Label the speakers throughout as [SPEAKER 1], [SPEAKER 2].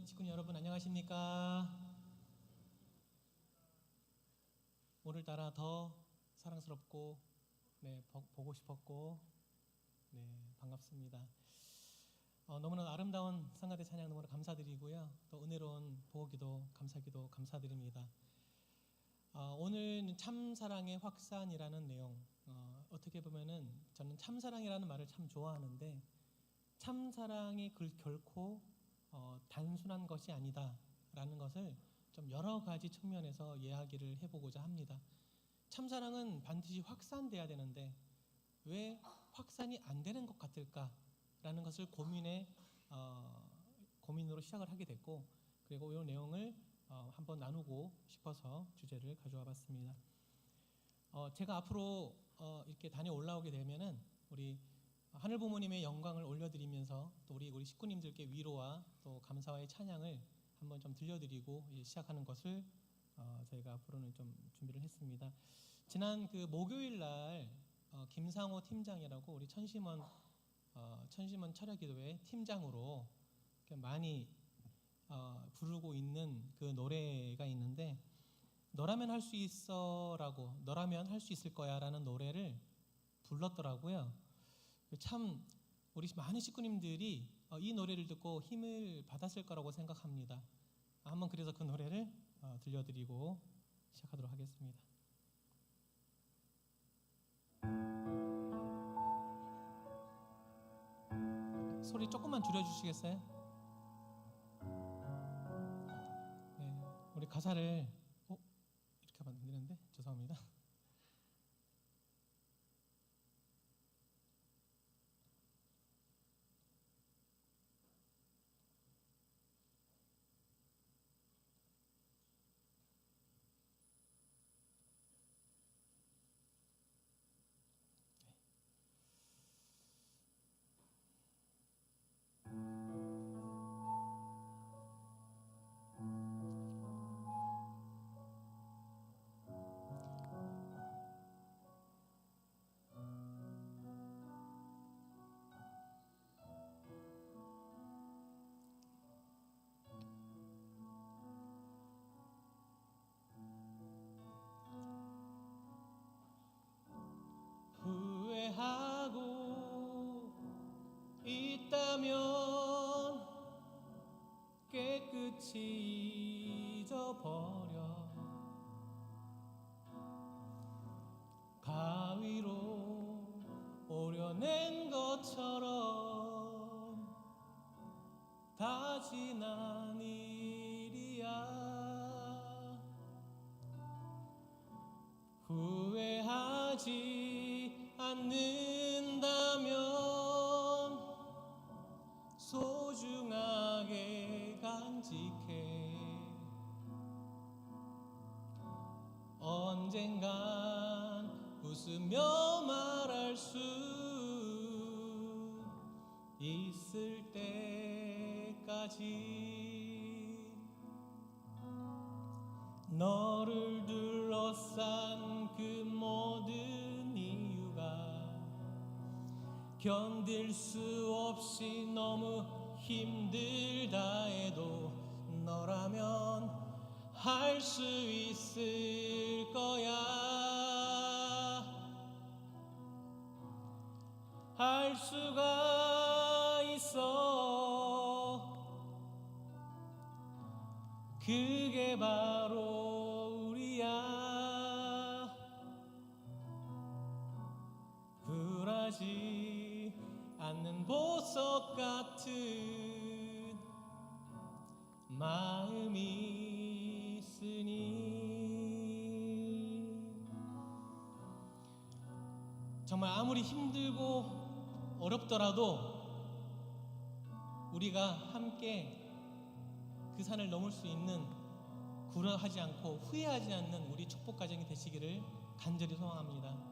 [SPEAKER 1] 식구님 여러분 안녕하십니까? 오늘따라 더 사랑스럽고 보고 싶었고 반갑습니다. 너무나 아름다운 성가대 찬양 너무나 감사드리고요. 또 은혜로운 보호기도 감사기도 감사드립니다. 오늘은 참사랑의 확산이라는 내용, 어떻게 보면은 저는 참사랑이라는 말을 참 좋아하는데 참사랑이 결코 단순한 것이 아니다라는 것을 좀 여러 가지 측면에서 이야기를 해보고자 합니다. 참사랑은 반드시 확산돼야 되는데 왜 확산이 안 되는 것 같을까라는 것을 고민으로 시작을 하게 됐고, 그리고 이 내용을 한번 나누고 싶어서 주제를 가져와 봤습니다. 제가 앞으로 이렇게 단에 올라오게 되면은 우리 하늘 부모님의 영광을 올려드리면서 또 우리 식구님들께 위로와 또 감사와의 찬양을 한번 좀 들려드리고 시작하는 것을 저희가 앞으로는 좀 준비를 했습니다. 지난 그 목요일 날 김상호 팀장이라고 우리 천심원 철야기도회 팀장으로 많이 부르고 있는 그 노래가 있는데, 너라면 할 수 있어라고, 너라면 할 수 있을 거야라는 노래를 불렀더라고요. 참 우리 많은 식구님들이 이 노래를 듣고 힘을 받았을 거라고 생각합니다. 한번 그래서 그 노래를 들려드리고 시작하도록 하겠습니다. 소리 조금만 줄여주시겠어요? 네, 우리 가사를 이렇게 하면 안 되는데 죄송합니다. 후회하고 있다면 깨끗이 잊어버려. 가위로 오려낸 것처럼 다 지난 일이야. 후회하지 않는다면 소중하게 간직해. 언젠간 웃으며 말할 수 있을 때까지 너를 둘러싼 그 모든 이유가 견딜 수 없이 너무 힘들다 해도 너라면 할 수 있을 거야. 할 수가 있어. 그게 바로 우리야. 굴하지 않는 보석 같은 마음이 있으니, 정말 아무리 힘들고 어렵더라도 우리가 함께 그 산을 넘을 수 있는, 굴하지 않고 후회하지 않는 우리 축복 가정이 되시기를 간절히 소망합니다.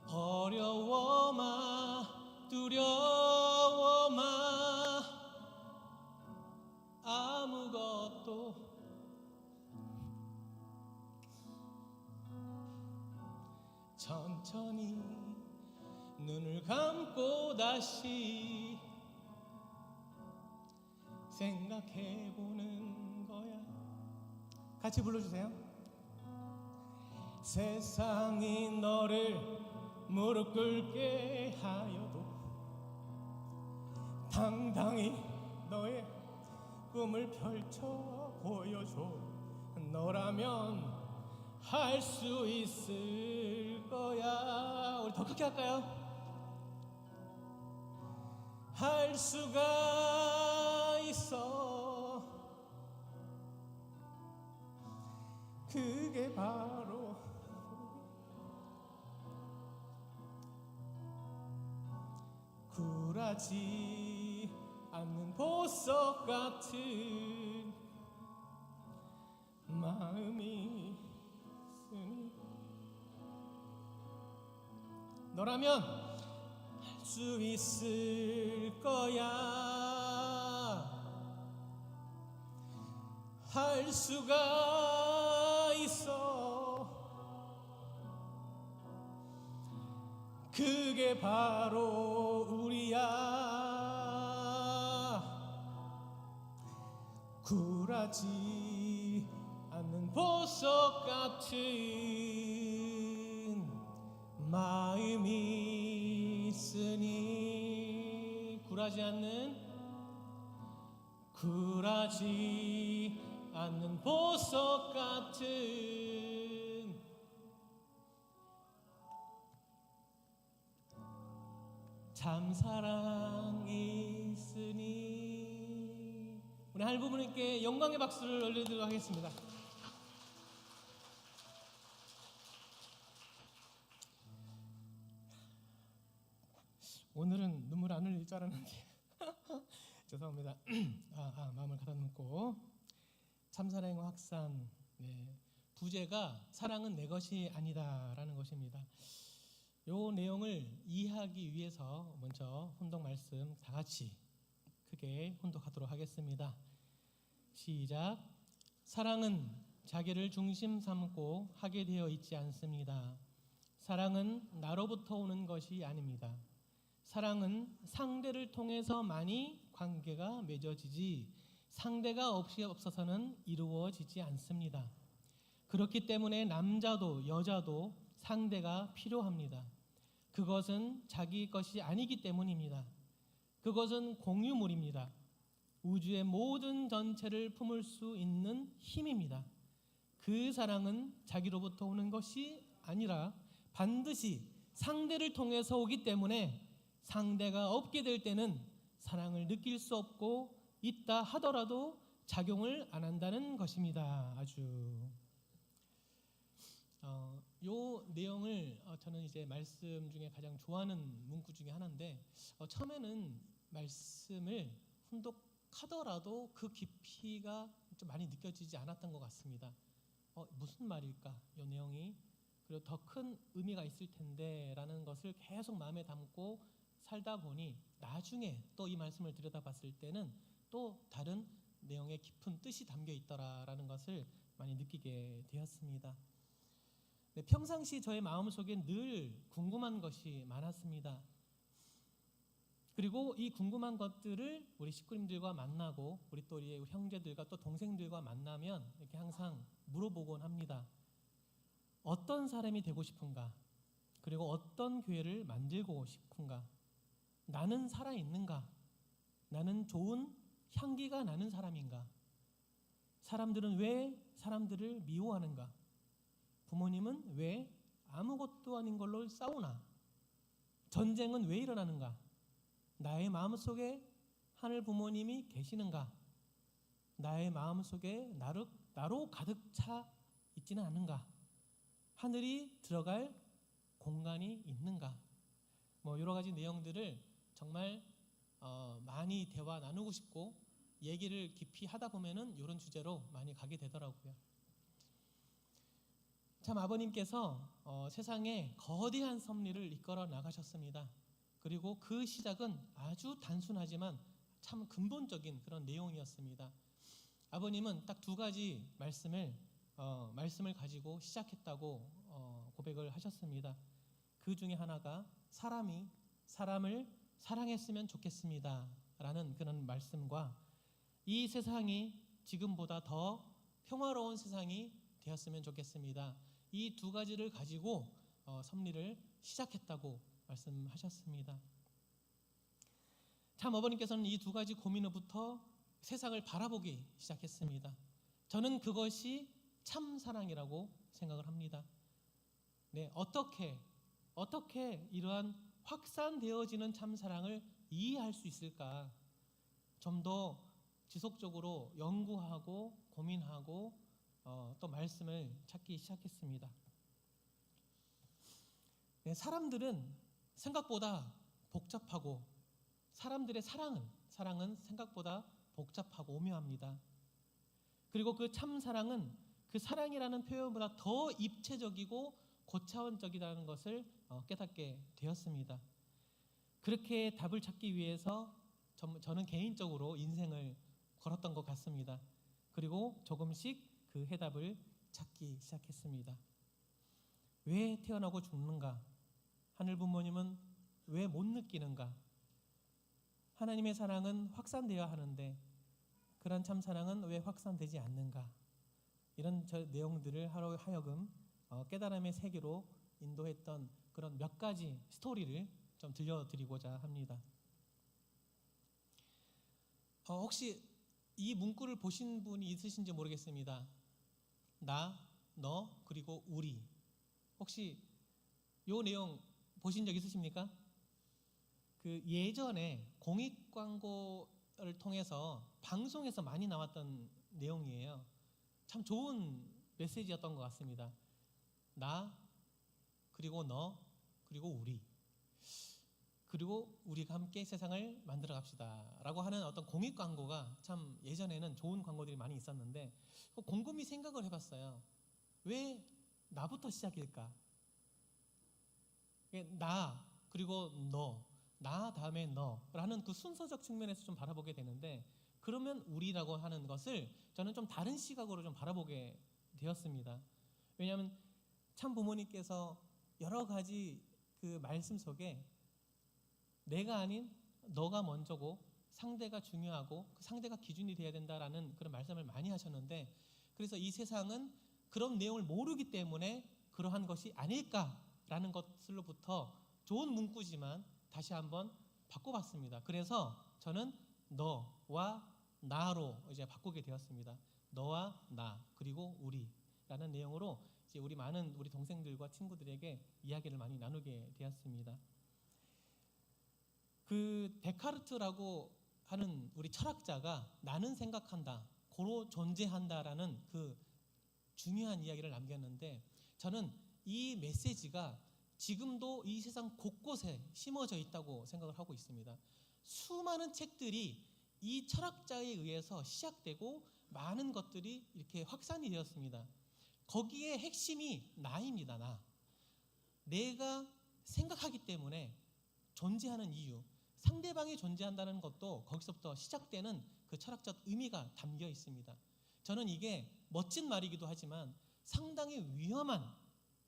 [SPEAKER 1] 어려워마 두려워마 아무것도 천천히 눈을 감고 다시 생각해보는 거야. 같이 불러주세요. 세상이 너를 무릎 꿇게 하여도 당당히 너의 꿈을 펼쳐 보여줘. 너라면 할 수 있을 거야. 우리 더 크게 할까요? 할 수가 있어. 그게 바로 굴하지 않는 보석 같은 마음이 있으니 너라면 할 수 있을 거야. 할 수가 있어. 그게 바로 우리야. 굴하지 않는 보석 같은 마음이 있으니 굴하지 않는 보석 같은 참 사랑이 있으니. 우리 할부모님께 영광의 박수를 올려드리도록 하겠습니다. 오늘은 눈물 안 흘릴 줄 알았는데 죄송합니다. 마음을 가다듬고 참사랑의 확산. 부제가 사랑은 내 것이 아니다라는 것입니다. 요 내용을 이해하기 위해서 먼저 혼독 말씀 다 같이 크게 혼독하도록 하겠습니다. 시작. 사랑은 자기를 중심 삼고 하게 되어 있지 않습니다. 사랑은 나로부터 오는 것이 아닙니다. 사랑은 상대를 통해서만이 관계가 맺어지지 상대가 없어서는 이루어지지 않습니다. 그렇기 때문에 남자도 여자도 상대가 필요합니다. 그것은 자기 것이 아니기 때문입니다. 그것은 공유물입니다. 우주의 모든 전체를 품을 수 있는 힘입니다. 그 사랑은 자기로부터 오는 것이 아니라 반드시 상대를 통해서 오기 때문에 상대가 없게 될 때는 사랑을 느낄 수 없고 있다 하더라도 작용을 안 한다는 것입니다. 아주 요 내용을 저는 이제 말씀 중에 가장 좋아하는 문구 중에 하나인데 처음에는 말씀을 훈독하더라도 그 깊이가 좀 많이 느껴지지 않았던 것 같습니다. 무슨 말일까? 이 내용이 그리고 더 큰 의미가 있을 텐데라는 것을 계속 마음에 담고 살다 보니 나중에 또 이 말씀을 들여다봤을 때는 또 다른 내용의 깊은 뜻이 담겨 있더라라는 것을 많이 느끼게 되었습니다. 평상시 저의 마음속에 늘 궁금한 것이 많았습니다. 그리고 이 궁금한 것들을 우리 식구님들과 만나고 우리 또 우리 형제들과 또 동생들과 만나면 이렇게 항상 물어보곤 합니다. 어떤 사람이 되고 싶은가? 그리고 어떤 교회를 만들고 싶은가? 나는 살아있는가? 나는 좋은 향기가 나는 사람인가? 사람들은 왜 사람들을 미워하는가? 부모님은 왜 아무것도 아닌 걸로 싸우나? 전쟁은 왜 일어나는가? 나의 마음속에 하늘 부모님이 계시는가? 나의 마음속에 나로 가득 차 있지는 않은가? 하늘이 들어갈 공간이 있는가? 여러 가지 내용들을 정말 많이 대화 나누고 싶고 얘기를 깊이 하다 보면은 이런 주제로 많이 가게 되더라고요. 참 아버님께서 세상에 거대한 섭리를 이끌어 나가셨습니다. 그리고 그 시작은 아주 단순하지만 참 근본적인 그런 내용이었습니다. 아버님은 딱 두 가지 말씀을 가지고 시작했다고 고백을 하셨습니다. 그 중에 하나가 사람이 사람을 사랑했으면 좋겠습니다 라는 그런 말씀과 이 세상이 지금보다 더 평화로운 세상이 되었으면 좋겠습니다. 이 두 가지를 가지고 섭리를 시작했다고 말씀하셨습니다. 참 어머님께서는 이 두 가지 고민으로부터 세상을 바라보기 시작했습니다. 저는 그것이 참 사랑이라고 생각을 합니다. 네, 어떻게 이러한 확산되어지는 참 사랑을 이해할 수 있을까? 좀 더 지속적으로 연구하고 고민하고 또 말씀을 찾기 시작했습니다. 네, 사람들은 생각보다 복잡하고 사람들의 사랑은 생각보다 복잡하고 오묘합니다. 그리고 그 참 사랑은 그 사랑이라는 표현보다 더 입체적이고 고차원적이라는 것을 깨닫게 되었습니다. 그렇게 답을 찾기 위해서 저는 개인적으로 인생을 걸었던 것 같습니다. 그리고 조금씩 그 해답을 찾기 시작했습니다. 왜 태어나고 죽는가? 하늘 부모님은 왜 못 느끼는가? 하나님의 사랑은 확산되어야 하는데 그런 참 사랑은 왜 확산되지 않는가? 이런 내용들을 하여금 깨달음의 세계로 인도했던 그런 몇 가지 스토리를 좀 들려드리고자 합니다. 혹시 이 문구를 보신 분이 있으신지 모르겠습니다. 나, 너, 그리고 우리. 혹시 이 내용 보신 적 있으십니까? 그 예전에 공익 광고를 통해서 방송에서 많이 나왔던 내용이에요. 참 좋은 메시지였던 것 같습니다. 나, 그리고 너, 그리고 우리. 그리고 우리가 함께 세상을 만들어 갑시다 라고 하는 어떤 공익 광고가 참 예전에는 좋은 광고들이 많이 있었는데 곰곰이 생각을 해봤어요. 왜 나부터 시작일까? 나, 그리고 너, 나 다음에 너라는 그 순서적 측면에서 좀 바라보게 되는데 그러면 우리라고 하는 것을 저는 좀 다른 시각으로 좀 바라보게 되었습니다. 왜냐하면 참 부모님께서 여러 가지 그 말씀 속에 내가 아닌 너가 먼저고 상대가 중요하고 그 상대가 기준이 되어야 된다라는 그런 말씀을 많이 하셨는데 그래서 이 세상은 그런 내용을 모르기 때문에 그러한 것이 아닐까라는 것으로부터 좋은 문구지만 다시 한번 바꿔봤습니다. 그래서 저는 너와 나로 이제 바꾸게 되었습니다. 너와 나 그리고 우리라는 내용으로 이제 우리 많은 우리 동생들과 친구들에게 이야기를 많이 나누게 되었습니다. 그 데카르트라고 하는 우리 철학자가 나는 생각한다, 고로 존재한다라는 그 중요한 이야기를 남겼는데 저는 이 메시지가 지금도 이 세상 곳곳에 심어져 있다고 생각을 하고 있습니다. 수많은 책들이 이 철학자에 의해서 시작되고 많은 것들이 이렇게 확산이 되었습니다. 거기에 핵심이 나입니다. 내가 생각하기 때문에 존재하는 이유, 상대방이 존재한다는 것도 거기서부터 시작되는 그 철학적 의미가 담겨 있습니다. 저는 이게 멋진 말이기도 하지만 상당히 위험한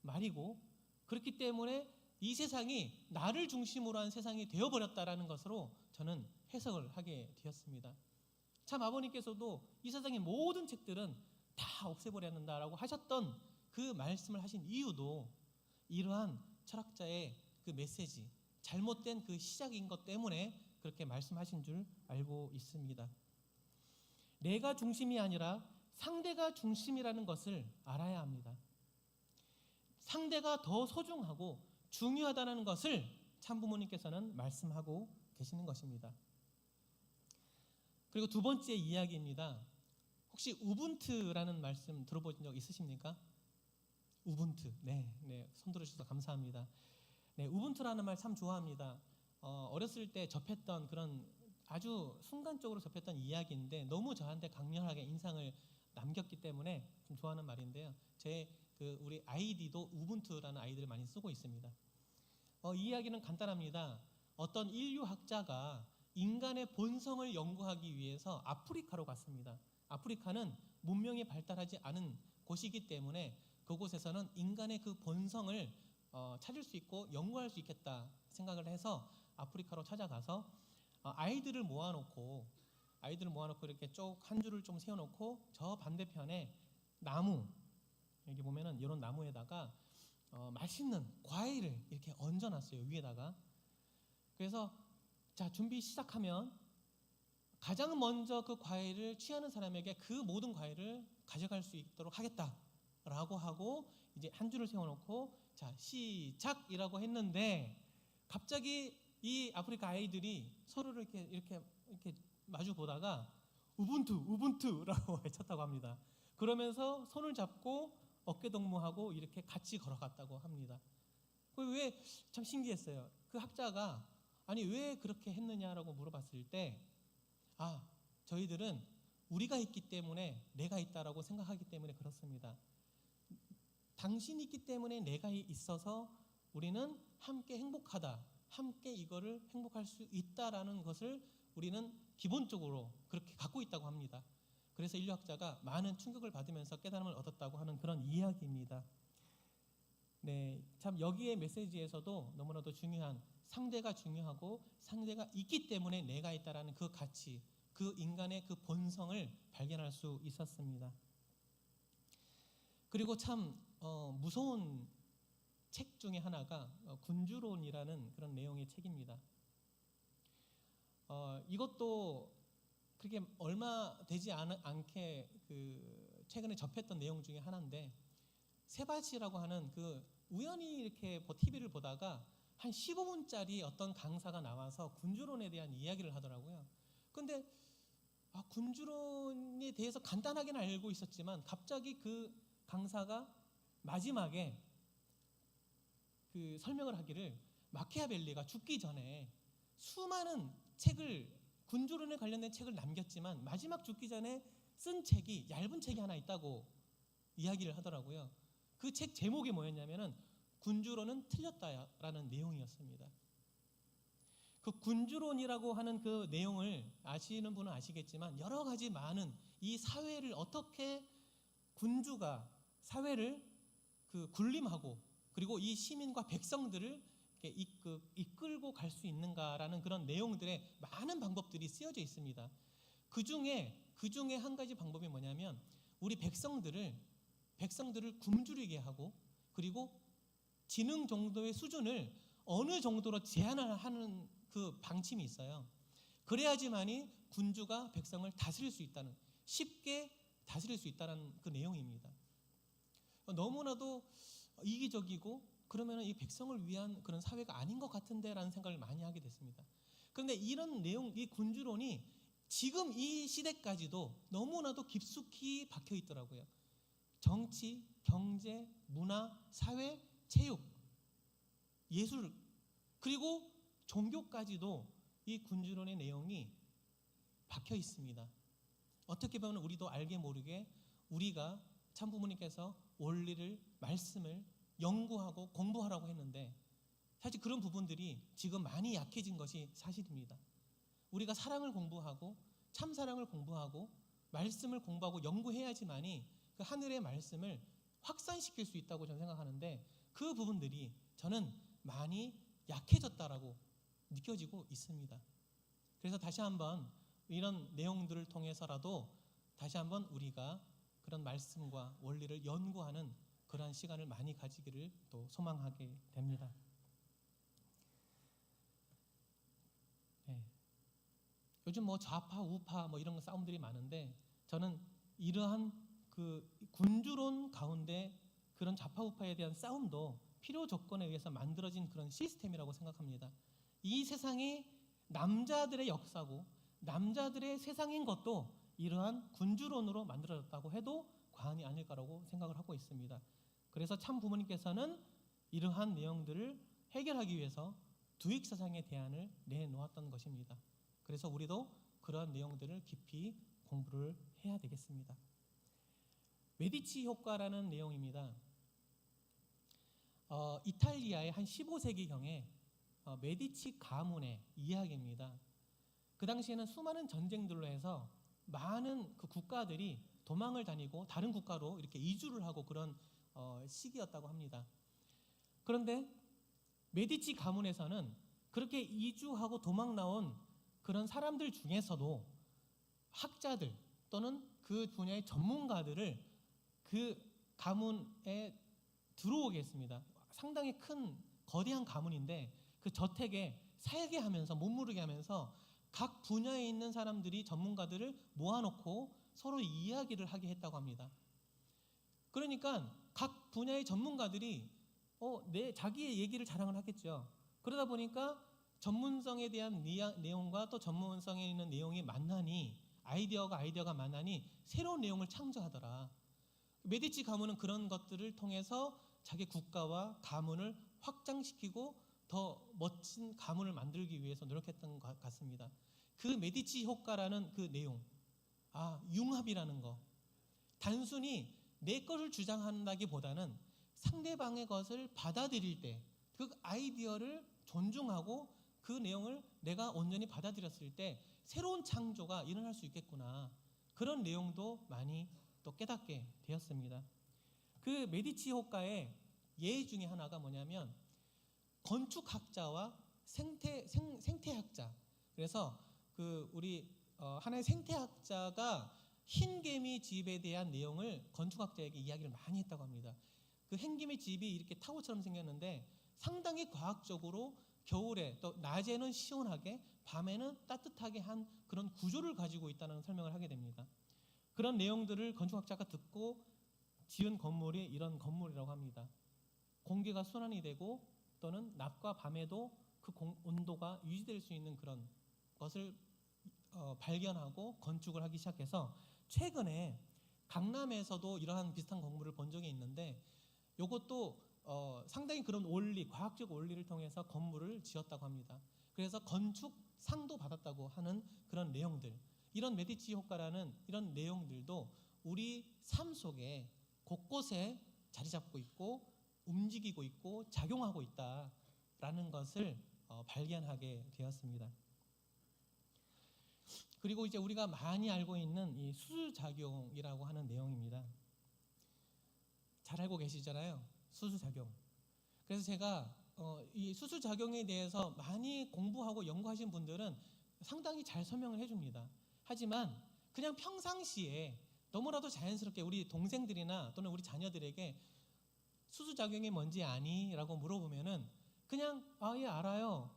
[SPEAKER 1] 말이고 그렇기 때문에 이 세상이 나를 중심으로 한 세상이 되어버렸다라는 것으로 저는 해석을 하게 되었습니다. 참 아버님께서도 이 세상의 모든 책들은 다 없애버려야 한다라고 하셨던 그 말씀을 하신 이유도 이러한 철학자의 그 메시지, 잘못된 그 시작인 것 때문에 그렇게 말씀하신 줄 알고 있습니다. 내가 중심이 아니라 상대가 중심이라는 것을 알아야 합니다. 상대가 더 소중하고 중요하다는 것을 참부모님께서는 말씀하고 계시는 것입니다. 그리고 두 번째 이야기입니다. 혹시 우분투라는 말씀 들어보신 적 있으십니까? 우분투. 네, 손 들어주셔서 감사합니다. 네, 우분투라는 말 참 좋아합니다. 어렸을 때 접했던 그런 아주 순간적으로 접했던 이야기인데 너무 저한테 강렬하게 인상을 남겼기 때문에 좀 좋아하는 말인데요. 우리 아이디도 우분투라는 아이디를 많이 쓰고 있습니다. 이 이야기는 간단합니다. 어떤 인류학자가 인간의 본성을 연구하기 위해서 아프리카로 갔습니다. 아프리카는 문명이 발달하지 않은 곳이기 때문에 그곳에서는 인간의 그 본성을 찾을 수 있고 연구할 수 있겠다 생각을 해서 아프리카로 찾아가서 아이들을 모아놓고 이렇게 쭉 한 줄을 좀 세워놓고 저 반대편에 나무, 여기 보면은 이런 나무에다가 맛있는 과일을 이렇게 얹어놨어요, 위에다가. 그래서 자, 준비 시작하면 가장 먼저 그 과일을 취하는 사람에게 그 모든 과일을 가져갈 수 있도록 하겠다라고 하고 이제 한 줄을 세워놓고 자, 시작이라고 했는데 갑자기 이 아프리카 아이들이 서로를 이렇게 마주 보다가 우분투라고 외쳤다고 합니다. 그러면서 손을 잡고 어깨 동무하고 이렇게 같이 걸어갔다고 합니다. 왜 참 신기했어요. 그 학자가 아니 왜 그렇게 했느냐라고 물어봤을 때 저희들은 우리가 있기 때문에 내가 있다라고 생각하기 때문에 그렇습니다. 당신이 있기 때문에 내가 있어서 우리는 함께 행복하다, 함께 이거를 행복할 수 있다라는 것을 우리는 기본적으로 그렇게 갖고 있다고 합니다. 그래서 인류학자가 많은 충격을 받으면서 깨달음을 얻었다고 하는 그런 이야기입니다. 네, 참 여기에 메시지에서도 너무나도 중요한 상대가 중요하고 상대가 있기 때문에 내가 있다라는 그 가치, 그 인간의 그 본성을 발견할 수 있었습니다. 그리고 참 무서운 책 중에 하나가 군주론이라는 그런 내용의 책입니다. 이것도 그렇게 얼마 되지 않게 그 최근에 접했던 내용 중에 하나인데 세바시라고 하는 그 우연히 이렇게 TV를 보다가 한 15분짜리 어떤 강사가 나와서 군주론에 대한 이야기를 하더라고요. 근데 군주론에 대해서 간단하게는 알고 있었지만 갑자기 그 강사가 마지막에 그 설명을 하기를 마키아벨리가 죽기 전에 수많은 책을 군주론에 관련된 책을 남겼지만 마지막 죽기 전에 쓴 책이 얇은 책이 하나 있다고 이야기를 하더라고요. 그 책 제목이 뭐였냐면은 군주론은 틀렸다라는 내용이었습니다. 그 군주론이라고 하는 그 내용을 아시는 분은 아시겠지만 여러 가지 많은 이 사회를 어떻게 군주가 사회를 그 군림하고 그리고 이 시민과 백성들을 이끌고 갈 수 있는가라는 그런 내용들의 많은 방법들이 쓰여져 있습니다. 그 중에 한 가지 방법이 뭐냐면 우리 백성들을 굶주리게 하고 그리고 지능 정도의 수준을 어느 정도로 제한을 하는 그 방침이 있어요. 그래야지만이 군주가 백성을 다스릴 수 있다는, 쉽게 다스릴 수 있다는 그 내용입니다. 너무나도 이기적이고 그러면 이 백성을 위한 그런 사회가 아닌 것 같은데라는 생각을 많이 하게 됐습니다. 그런데 이런 내용, 이 군주론이 지금 이 시대까지도 너무나도 깊숙이 박혀 있더라고요. 정치, 경제, 문화, 사회, 체육, 예술, 그리고 종교까지도 이 군주론의 내용이 박혀 있습니다. 어떻게 보면 우리도 알게 모르게 우리가 참 부모님께서 원리를, 말씀을 연구하고 공부하라고 했는데 사실 그런 부분들이 지금 많이 약해진 것이 사실입니다. 우리가 사랑을 공부하고 참 사랑을 공부하고 말씀을 공부하고 연구해야지만이 그 하늘의 말씀을 확산시킬 수 있다고 저는 생각하는데 그 부분들이 저는 많이 약해졌다라고 느껴지고 있습니다. 그래서 다시 한번 이런 내용들을 통해서라도 다시 한번 우리가 그런 말씀과 원리를 연구하는 그러한 시간을 많이 가지기를 또 소망하게 됩니다. 네. 요즘 좌파 우파 이런 싸움들이 많은데 저는 이러한 그 군주론 가운데 그런 좌파 우파에 대한 싸움도 필요 조건에 의해서 만들어진 그런 시스템이라고 생각합니다. 이 세상이 남자들의 역사고 남자들의 세상인 것도 이러한 군주론으로 만들어졌다고 해도 과언이 아닐까라고 생각을 하고 있습니다. 그래서 참 부모님께서는 이러한 내용들을 해결하기 위해서 두익사상의 대안을 내놓았던 것입니다. 그래서 우리도 그러한 내용들을 깊이 공부를 해야 되겠습니다. 메디치 효과라는 내용입니다. 이탈리아의 한 15세기경에 메디치 가문의 이야기입니다. 그 당시에는 수많은 전쟁들로 해서 많은 그 국가들이 도망을 다니고 다른 국가로 이렇게 이주를 하고 그런 시기였다고 합니다. 그런데 메디치 가문에서는 그렇게 이주하고 도망 나온 그런 사람들 중에서도 학자들 또는 그 분야의 전문가들을 그 가문에 들어오게 했습니다. 상당히 큰 거대한 가문인데 그 저택에 살게 하면서 머무르게 하면서 각 분야에 있는 사람들이 전문가들을 모아놓고 서로 이야기를 하게 했다고 합니다. 그러니까 각 분야의 전문가들이 자기의 얘기를 자랑을 하겠죠. 그러다 보니까 전문성에 대한 내용과 또 전문성에 있는 내용이 만나니 아이디어가 만나니 새로운 내용을 창조하더라. 메디치 가문은 그런 것들을 통해서 자기 국가와 가문을 확장시키고 더 멋진 가문을 만들기 위해서 노력했던 것 같습니다. 그 메디치 효과라는 그 내용, 융합이라는 거, 단순히 내 것을 주장한다기보다는 상대방의 것을 받아들일 때 그 아이디어를 존중하고 그 내용을 내가 온전히 받아들였을 때 새로운 창조가 일어날 수 있겠구나, 그런 내용도 많이 또 깨닫게 되었습니다. 그 메디치 효과의 예 중에 하나가 뭐냐면 건축학자와 생태학자, 그래서 그 우리 하나의 생태학자가 흰개미 집에 대한 내용을 건축학자에게 이야기를 많이 했다고 합니다. 그 흰개미 집이 이렇게 타워처럼 생겼는데 상당히 과학적으로 겨울에 또 낮에는 시원하게 밤에는 따뜻하게 한 그런 구조를 가지고 있다는 설명을 하게 됩니다. 그런 내용들을 건축학자가 듣고 지은 건물이 이런 건물이라고 합니다. 공기가 순환이 되고 또는 낮과 밤에도 그 온도가 유지될 수 있는 그런 것을 발견하고 건축을 하기 시작해서 최근에 강남에서도 이러한 비슷한 건물을 본 적이 있는데 이것도 상당히 그런 과학적 원리를 통해서 건물을 지었다고 합니다. 그래서 건축상도 받았다고 하는 그런 내용들, 이런 메디치 효과라는 이런 내용들도 우리 삶 속에 곳곳에 자리 잡고 있고 움직이고 있고 작용하고 있다라는 것을 발견하게 되었습니다. 그리고 이제 우리가 많이 알고 있는 이 수수작용이라고 하는 내용입니다. 잘 알고 계시잖아요, 수수작용. 그래서 제가 이 수수작용에 대해서 많이 공부하고 연구하신 분들은 상당히 잘 설명을 해줍니다. 하지만 그냥 평상시에 너무나도 자연스럽게 우리 동생들이나 또는 우리 자녀들에게 수수작용이 뭔지 아니? 라고 물어보면은 그냥 예 알아요.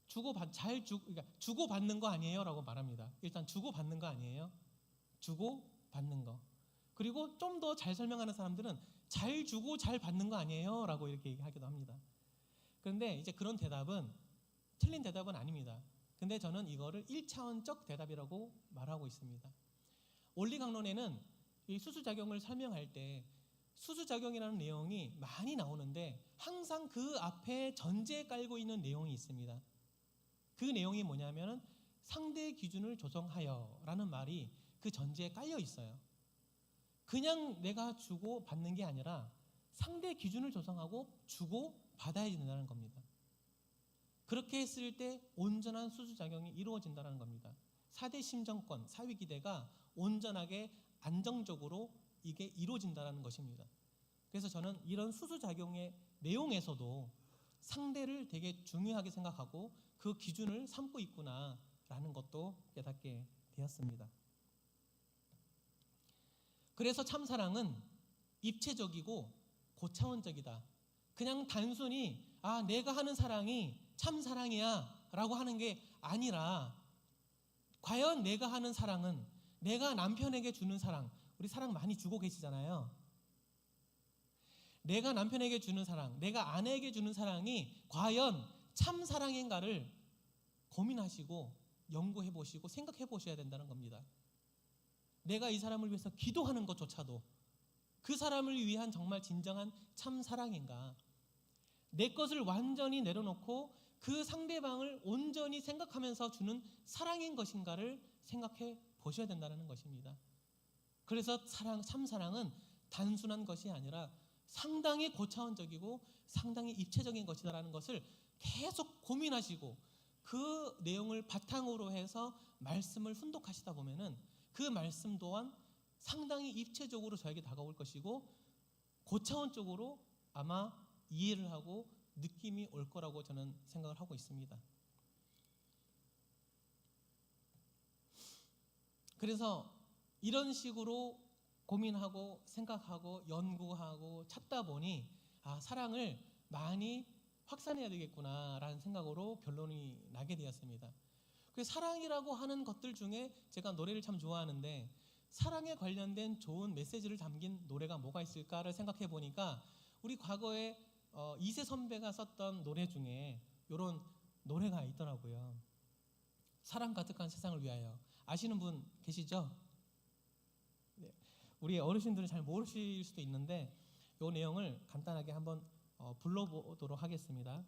[SPEAKER 1] 그러니까 주고받는 거 아니에요? 라고 말합니다. 일단 주고받는 거 아니에요? 주고받는 거. 그리고 좀 더 잘 설명하는 사람들은 잘 주고 잘 받는 거 아니에요? 라고 이렇게 얘기하기도 합니다. 그런데 이제 그런 대답은 틀린 대답은 아닙니다. 근데 저는 이거를 1차원적 대답이라고 말하고 있습니다. 원리강론에는 이 수수작용을 설명할 때 수수작용이라는 내용이 많이 나오는데 항상 그 앞에 전제에 깔고 있는 내용이 있습니다. 그 내용이 뭐냐면 상대 기준을 조성하여 라는 말이 그 전제에 깔려 있어요. 그냥 내가 주고 받는 게 아니라 상대 기준을 조성하고 주고 받아야 된다는 겁니다. 그렇게 했을 때 온전한 수수작용이 이루어진다는 겁니다. 4대 심정권, 사위기대가 온전하게 안정적으로 이게 이루어진다는 것입니다. 그래서 저는 이런 수수작용의 내용에서도 상대를 되게 중요하게 생각하고 그 기준을 삼고 있구나라는 것도 깨닫게 되었습니다. 그래서 참사랑은 입체적이고 고차원적이다. 그냥 단순히 내가 하는 사랑이 참사랑이야 라고 하는 게 아니라 과연 내가 하는 사랑은 내가 남편에게 주는 사랑, 우리 사랑 많이 주고 계시잖아요. 내가 남편에게 주는 사랑, 내가 아내에게 주는 사랑이 과연 참사랑인가를 고민하시고 연구해 보시고 생각해 보셔야 된다는 겁니다. 내가 이 사람을 위해서 기도하는 것조차도 그 사람을 위한 정말 진정한 참사랑인가, 내 것을 완전히 내려놓고 그 상대방을 온전히 생각하면서 주는 사랑인 것인가를 생각해 보셔야 된다는 것입니다. 그래서 참사랑은 단순한 것이 아니라 상당히 고차원적이고 상당히 입체적인 것이다라는 것을 계속 고민하시고 그 내용을 바탕으로 해서 말씀을 훈독하시다 보면은 그 말씀 또한 상당히 입체적으로 저에게 다가올 것이고 고차원적으로 아마 이해를 하고 느낌이 올 거라고 저는 생각을 하고 있습니다. 그래서 이런 식으로 고민하고 생각하고 연구하고 찾다 보니 사랑을 많이 확산해야 되겠구나라는 생각으로 결론이 나게 되었습니다. 그 사랑이라고 하는 것들 중에 제가 노래를 참 좋아하는데 사랑에 관련된 좋은 메시지를 담긴 노래가 뭐가 있을까를 생각해 보니까 우리 과거에 이세 선배가 썼던 노래 중에 이런 노래가 있더라고요. 사랑 가득한 세상을 위하여. 아시는 분 계시죠? 네. 우리 어르신들은 잘 모르실 수도 있는데 이 내용을 간단하게 한번 불러보도록 하겠습니다.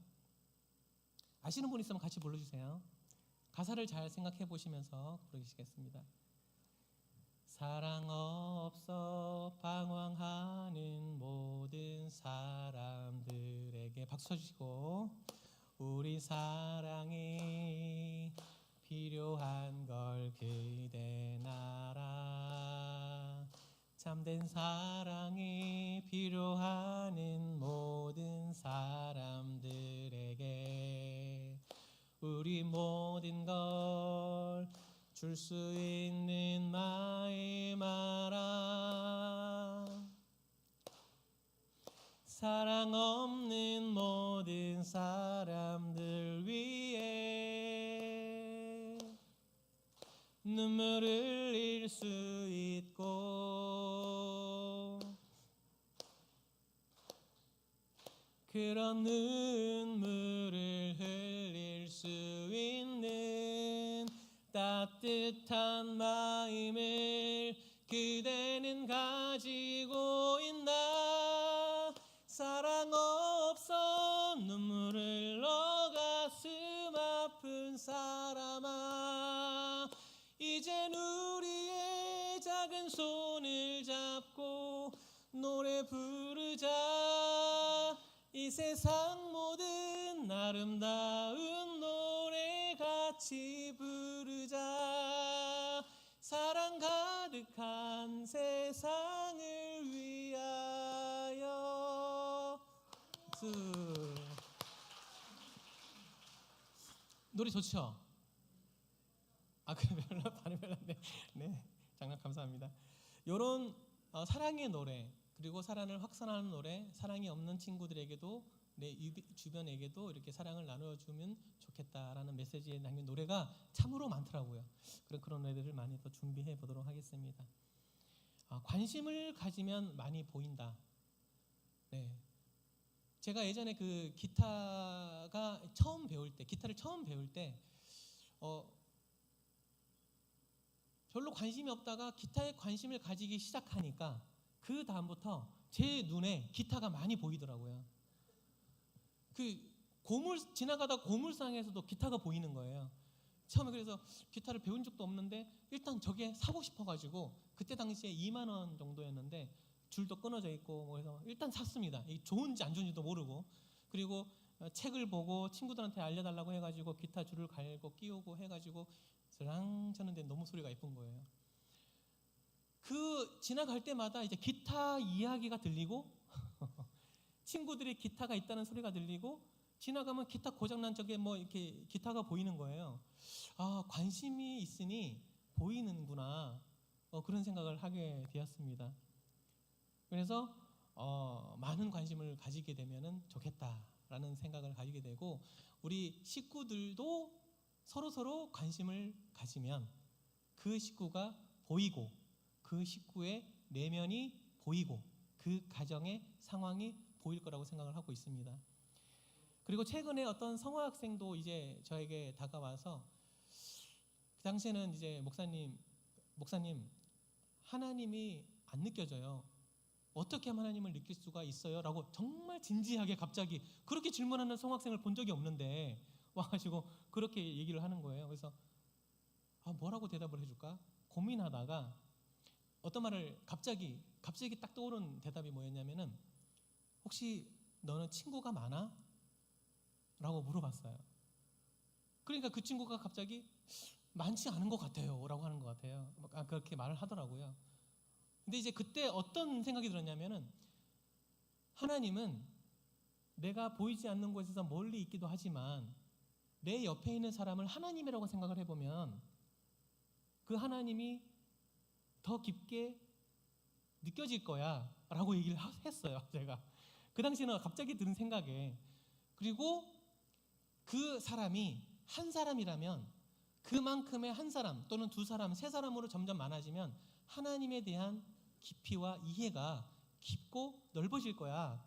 [SPEAKER 1] 아시는 분 있으면 같이 불러주세요. 가사를 잘 생각해 보시면서 부르시겠습니다. 사랑 없어 방황하는 모든 사람들에게 박수 쳐주시고 우리 사랑이 필요한 걸 그대 알아. 참된 사랑이 필요하는 모든 사람들에게 우리 모든 걸 줄 수 있는 마음 알아. 사랑 없는 모든 사람들 위해 눈물을 흘릴 수 있고 그런 눈물을 흘릴 수 있는 따뜻한 마음을 그대는 가지고 있나. 사랑 없어 눈물 흘러 가슴 아픈 사람아 이젠 우리의 작은 손을 잡고 노래 부르자. 이 세상 모든 아름다운 노래 같이 부르자. 사랑 가득한 세상을 위하여. 노래 좋죠? 그래 반응 별로네. 네, 장난 감사합니다. 이런 사랑의 노래 그리고 사랑을 확산하는 노래, 사랑이 없는 친구들에게도 내 주변에게도 이렇게 사랑을 나눠주면 좋겠다라는 메시지에 담긴 노래가 참으로 많더라고요. 그런 노래들을 많이 더 준비해 보도록 하겠습니다. 관심을 가지면 많이 보인다. 네, 제가 예전에 그 기타를 처음 배울 때 별로 관심이 없다가 기타에 관심을 가지기 시작하니까 그 다음부터 제 눈에 기타가 많이 보이더라고요. 지나가다 고물상에서도 기타가 보이는 거예요. 처음에 그래서 기타를 배운 적도 없는데 일단 저게 사고 싶어가지고 그때 당시에 2만 원 정도였는데 줄도 끊어져 있고 그래서 일단 샀습니다. 이게 좋은지 안 좋은지도 모르고. 그리고 책을 보고 친구들한테 알려달라고 해가지고 기타 줄을 갈고 끼우고 해가지고 스랑 쳤는데 너무 소리가 예쁜 거예요. 지나갈 때마다 이제 기타 이야기가 들리고 친구들이 기타가 있다는 소리가 들리고 지나가면 기타 고장난 적에 이렇게 기타가 보이는 거예요. 관심이 있으니 보이는구나. 그런 생각을 하게 되었습니다. 그래서 많은 관심을 가지게 되면 좋겠다라는 생각을 가지게 되고 우리 식구들도 서로 관심을 가지면 그 식구가 보이고 그 식구의 내면이 보이고 그 가정의 상황이 보일 거라고 생각을 하고 있습니다. 그리고 최근에 어떤 성화학생도 이제 저에게 다가와서 그 당시에는 이제 목사님 하나님이 안 느껴져요. 어떻게 하면 하나님을 느낄 수가 있어요? 라고 정말 진지하게 갑자기 그렇게 질문하는 성학생을 본 적이 없는데 와가지고 그렇게 얘기를 하는 거예요. 그래서 뭐라고 대답을 해줄까 고민하다가 어떤 말을 갑자기 딱 떠오른 대답이 뭐였냐면은 혹시 너는 친구가 많아? 라고 물어봤어요. 그러니까 그 친구가 갑자기 많지 않은 것 같아요 라고 하는 것 같아요. 그렇게 말을 하더라고요. 근데 이제 그때 어떤 생각이 들었냐면은 하나님은 내가 보이지 않는 곳에서 멀리 있기도 하지만 내 옆에 있는 사람을 하나님이라고 생각을 해보면 그 하나님이 더 깊게 느껴질 거야 라고 얘기를 했어요. 제가 그 당시에는 갑자기 드는 생각에, 그리고 그 사람이 한 사람이라면 그만큼의 한 사람 또는 두 사람, 세 사람으로 점점 많아지면 하나님에 대한 깊이와 이해가 깊고 넓어질 거야.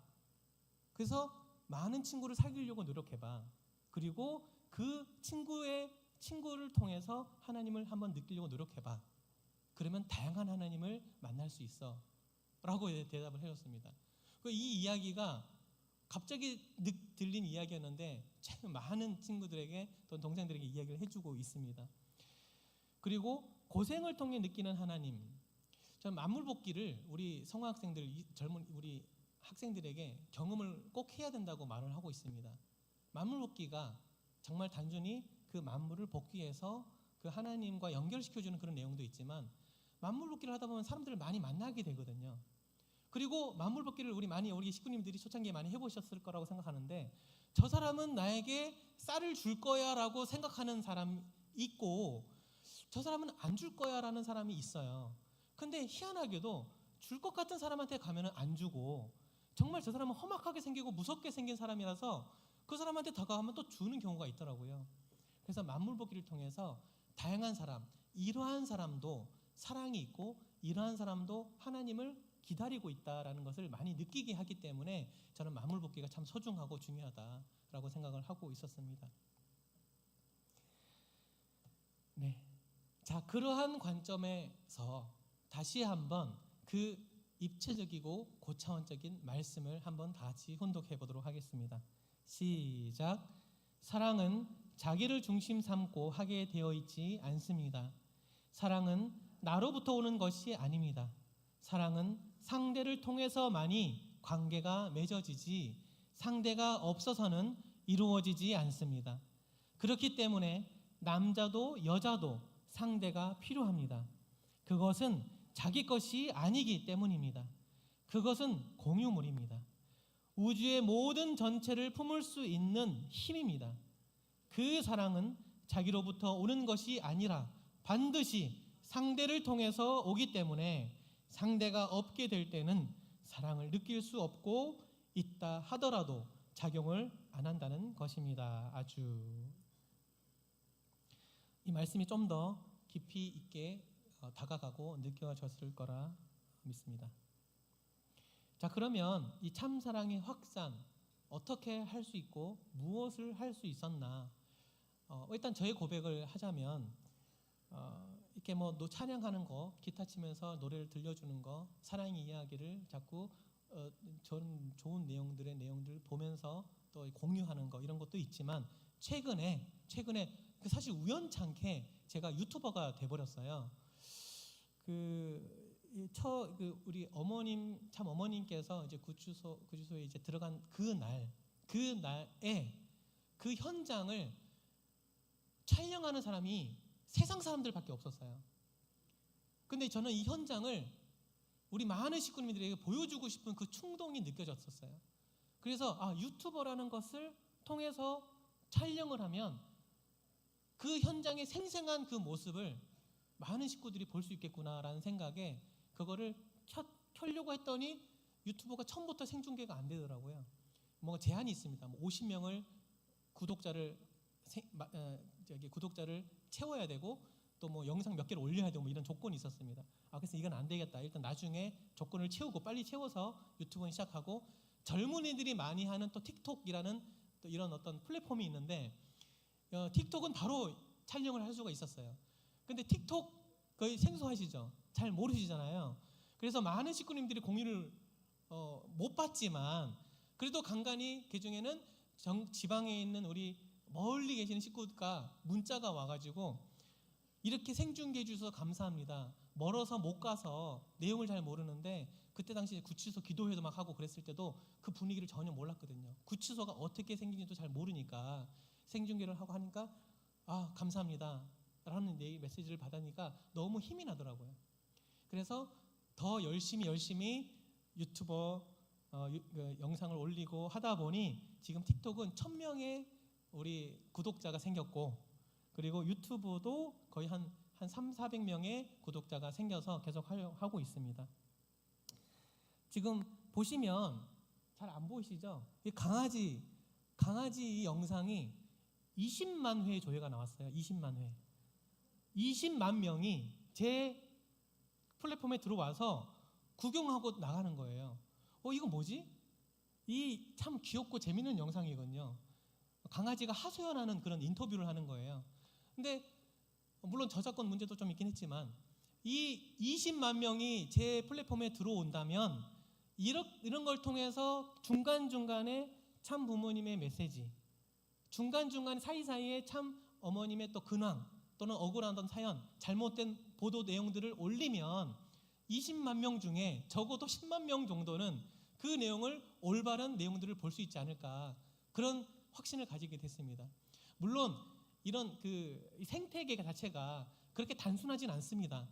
[SPEAKER 1] 그래서 많은 친구를 사귀려고 노력해봐. 그리고 그 친구를 통해서 하나님을 한번 느끼려고 노력해봐. 그러면 다양한 하나님을 만날 수 있어 라고 대답을 해줬습니다. 이 이야기가 갑자기 들린 이야기였는데 많은 친구들에게 또 동생들에게 이야기를 해주고 있습니다. 그리고 고생을 통해 느끼는 하나님, 저는 만물복귀를 우리 성학생들, 젊은 우리 학생들에게 경험을 꼭 해야 된다고 말을 하고 있습니다. 만물복귀가 정말 단순히 그 만물을 복귀해서 그 하나님과 연결시켜주는 그런 내용도 있지만, 만물복귀를 하다 보면 사람들을 많이 만나게 되거든요. 그리고 만물복귀를 우리 식구님들이 초창기에 많이 해보셨을 거라고 생각하는데, 저 사람은 나에게 쌀을 줄 거야 라고 생각하는 사람이 있고, 저 사람은 안 줄 거야 라는 사람이 있어요. 근데 희한하게도 줄 것 같은 사람한테 가면은 안 주고, 정말 저 사람은 험악하게 생기고 무섭게 생긴 사람이라서 그 사람한테 다가가면 또 주는 경우가 있더라고요. 그래서 만물복귀를 통해서 다양한 사람, 이러한 사람도 사랑이 있고 이러한 사람도 하나님을 기다리고 있다라는 것을 많이 느끼게 하기 때문에 저는 만물복귀가 참 소중하고 중요하다라고 생각을 하고 있었습니다. 네, 자, 그러한 관점에서 다시 한번 그 입체적이고 고차원적인 말씀을 한번 다 같이 혼독해 보도록 하겠습니다. 시작. 사랑은 자기를 중심 삼고 하게 되어 있지 않습니다. 사랑은 나로부터 오는 것이 아닙니다. 사랑은 상대를 통해서만이 관계가 맺어지지 상대가 없어서는 이루어지지 않습니다. 그렇기 때문에 남자도 여자도 상대가 필요합니다. 그것은 자기 것이 아니기 때문입니다. 그것은 공유물입니다. 우주의 모든 전체를 품을 수 있는 힘입니다. 그 사랑은 자기로부터 오는 것이 아니라 반드시 상대를 통해서 오기 때문에 상대가 없게 될 때는 사랑을 느낄 수 없고 있다 하더라도 작용을 안 한다는 것입니다. 아주 이 말씀이 좀 더 깊이 있게 다가가고 느껴졌을 거라 믿습니다. 자, 그러면 이 참사랑의 확산 어떻게 할 수 있고 무엇을 할 수 있었나? 일단 저의 고백을 하자면 이렇게 뭐 찬양하는 거, 기타 치면서 노래를 들려주는 거, 사랑의 이야기를 자꾸 좋은 내용들을 보면서 또 공유하는 거, 이런 것도 있지만 최근에 사실 우연찮게 제가 유튜버가 돼버렸어요. 우리 어머님께서 이제 구치소에 이제 들어간 그날에 그 현장을 촬영하는 사람이 세상 사람들밖에 없었어요. 근데 저는 이 현장을 우리 많은 식구님들에게 보여주고 싶은 그 충동이 느껴졌었어요. 그래서 유튜버라는 것을 통해서 촬영을 하면 그 현장의 생생한 그 모습을 많은 식구들이 볼 수 있겠구나라는 생각에 그거를 켜려고 했더니 유튜브가 처음부터 생중계가 안 되더라고요. 뭔가 제한이 있습니다. 50명을 구독자를 채워야 되고 또 뭐 영상 몇 개를 올려야 되고 뭐 이런 조건이 있었습니다. 그래서 이건 안 되겠다. 일단 나중에 조건을 채우고 빨리 채워서 유튜브는 시작하고, 젊은이들이 많이 하는 또 틱톡이라는 또 이런 어떤 플랫폼이 있는데 틱톡은 바로 촬영을 할 수가 있었어요. 근데 틱톡 거의 생소하시죠? 잘 모르시잖아요. 그래서 많은 식구님들이 공유를 못 봤지만 그래도 간간히 그중에는 지방에 있는 우리 멀리 계시는 식구가 문자가 와가지고 이렇게 생중계해 주셔서 감사합니다. 멀어서 못 가서 내용을 잘 모르는데 그때 당시 구치소 기도회도 막 하고 그랬을 때도 그 분위기를 전혀 몰랐거든요. 구치소가 어떻게 생긴지도 잘 모르니까 생중계를 하고 하니까 감사합니다 라는 메시지를 받으니까 너무 힘이 나더라고요. 그래서 더 열심히 유튜버 영상을 올리고 하다 보니 지금 틱톡은 1,000명의 우리 구독자가 생겼고, 그리고 유튜브도 거의 한 300~400명의 구독자가 생겨서 계속 하고 있습니다. 지금 보시면 잘 안 보이시죠? 이 강아지 이 영상이 20만 회 조회가 나왔어요. 20만 회. 20만 명이 제 플랫폼에 들어와서 구경하고 나가는 거예요. 이거 뭐지? 이 참 귀엽고 재밌는 영상이거든요. 강아지가 하소연하는 그런 인터뷰를 하는 거예요. 근데 물론 저작권 문제도 좀 있긴 했지만 이 20만 명이 제 플랫폼에 들어온다면 이런 걸 통해서 중간중간에 참 부모님의 메시지, 중간중간 사이사이에 참 어머님의 또 근황 또는 억울한 사연, 잘못된 보도 내용들을 올리면 20만 명 중에 적어도 10만 명 정도는 그 내용을 올바른 내용들을 볼 수 있지 않을까, 그런 확신을 가지게 됐습니다. 물론 이런 그 생태계 자체가 그렇게 단순하진 않습니다.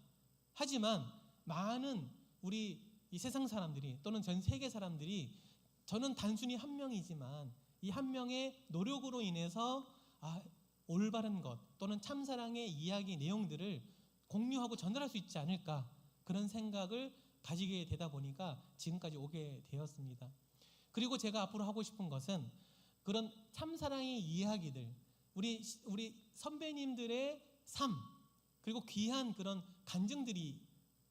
[SPEAKER 1] 하지만 많은 우리 이 세상 사람들이 또는 전 세계 사람들이, 저는 단순히 한 명이지만 이 한 명의 노력으로 인해서 올바른 것 또는 참사랑의 이야기 내용들을 공유하고 전달할 수 있지 않을까, 그런 생각을 가지게 되다 보니까 지금까지 오게 되었습니다. 그리고 제가 앞으로 하고 싶은 것은 그런 참사랑의 이야기들, 우리 선배님들의 삶, 그리고 귀한 그런 간증들이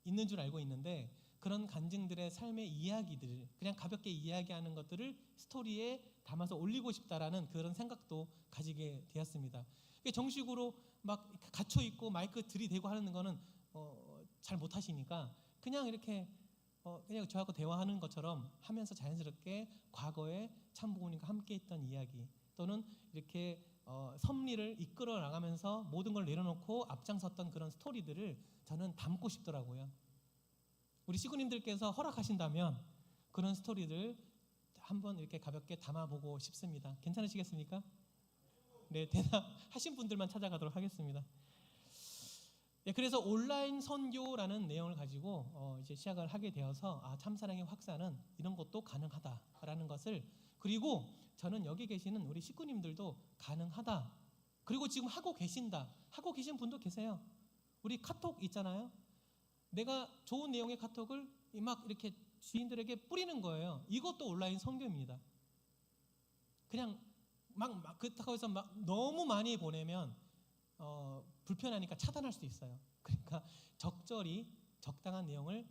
[SPEAKER 1] 있는 줄 알고 있는데, 그런 간증들의 삶의 이야기들, 그냥 가볍게 이야기하는 것들을 스토리에 담아서 올리고 싶다라는 그런 생각도 가지게 되었습니다. 정식으로 막 갇혀 있고 마이크 들이대고 하는 거는 잘 못하시니까 그냥 이렇게 그냥 저하고 대화하는 것처럼 하면서 자연스럽게 과거에 참부모님과 함께했던 이야기, 또는 이렇게 섭리를 이끌어 나가면서 모든 걸 내려놓고 앞장섰던 그런 스토리들을 저는 담고 싶더라고요. 우리 시구님들께서 허락하신다면 그런 스토리를 한번 이렇게 가볍게 담아보고 싶습니다. 괜찮으시겠습니까? 네, 대답하신 분들만 찾아가도록 하겠습니다. 네, 그래서 온라인 선교라는 내용을 가지고 이제 시작을 하게 되어서 참사랑의 확산은 이런 것도 가능하다라는 것을, 그리고 저는 여기 계시는 우리 식구님들도 가능하다, 그리고 지금 하고 계신 분도 계세요. 우리 카톡 있잖아요. 내가 좋은 내용의 카톡을 막 이렇게 지인들에게 뿌리는 거예요. 이것도 온라인 선교입니다. 그냥 그렇다고 해서 막 너무 많이 보내면 불편하니까 차단할 수도 있어요. 그러니까 적절히 적당한 내용을